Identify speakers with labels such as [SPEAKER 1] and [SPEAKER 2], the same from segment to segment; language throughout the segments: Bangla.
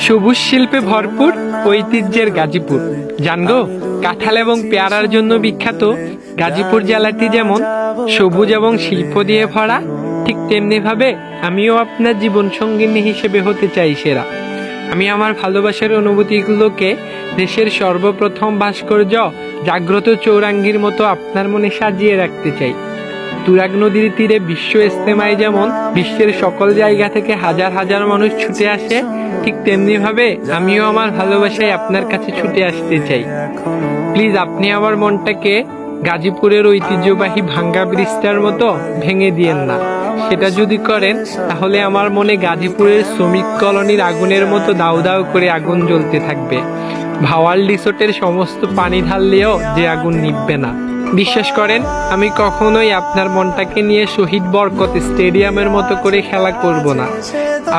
[SPEAKER 1] সবুজ শিল্পে ভরপুর ঐতিহ্যের গাজীপুর। জানগো, কাঁঠাল এবং পেয়ারার জন্য বিখ্যাত গাজীপুর জেলাটি যেমন সবুজ এবং শিল্প দিয়ে ভরা, ঠিক তেমনি ভাবে আমিও আপনার জীবন সঙ্গিনী হিসেবে হতে চাই সেরা। আমি আমার ভালোবাসার অনুভূতিগুলোকে দেশের সর্বপ্রথম ভাস্কর্য জাগ্রত চৌরাঙ্গীর মতো আপনার মনে সাজিয়ে রাখতে চাই। তুরাগ নদীর তীরে বিশ্ব ইজতেমায় যেমন বিশ্বের সকল জায়গা থেকে হাজার হাজার মানুষ ছুটে আসে, ঠিক তেমনি ভাবে আমিও আমার ভালোবাসায় আপনার কাছে ছুটে আসতে চাই। প্লিজ আপনি আমার মনটাকে গাজীপুরের ঐতিহ্যবাহী ভাঙ্গা ব্রিজটার মতো ভেঙে দিয়েন না। সেটা যদি করেন তাহলে আমার মনে গাজীপুরের শ্রমিক কলোনির আগুনের মতো দাউ দাউ করে আগুন জ্বলতে থাকবে। ভাওয়াল রিসোর্টের সমস্ত পানি ঢাললেও যে আগুন নিভবে না। বিশ্বাস করেন, আমি কখনোই আপনার মনটাকে নিয়ে শহীদ বরকত স্টেডিয়ামের মতো করে খেলা করব না।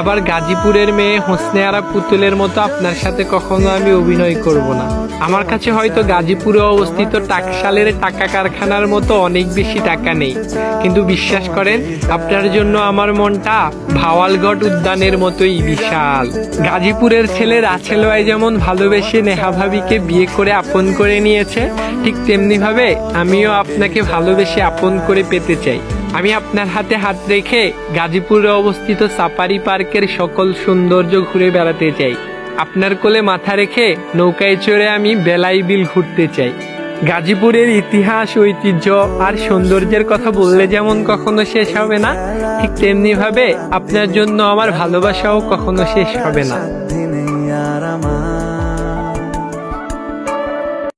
[SPEAKER 1] আবার গাজীপুরের মেয়ে হোসনে আরা পুতুলের মতো আপনার সাথে কখনো আমি অভিনয় করব না। আমার কাছে হয়তো গাজীপুরে অবস্থিত টাকশালের টাকা কারখানার মতো অনেক বেশি টাকা নেই, কিন্তু বিশ্বাস করেন আপনার জন্য আমার মনটা ভাওয়ালগড় উদ্যানের মতোই বিশাল। গাজীপুরের ছেলে রাছেল ভাই যেমন ভালোবেসে নেহা ভাবিকে বিয়ে করে আপন করে নিয়েছে, ঠিক তেমনি ভাবে আমিও আপনাকে ভালোবেসে আপন করে পেতে চাই। আমি আপনার হাতে হাত রেখে গাজীপুরে অবস্থিত সাফারি পার্কের সকল সৌন্দর্য ঘুরে বেড়াতে চাই। আপনার কোলে মাথা রেখে নৌকায় চড়ে আমি বেলাই বিল ঘুরতে চাই। গাজীপুরের ইতিহাস, ঐতিহ্য আর সৌন্দর্যের কথা বললে যেমন কখনো শেষ হবে না, ঠিক তেমনি ভাবে আপনার জন্য আমার ভালোবাসাও কখনো শেষ হবে না।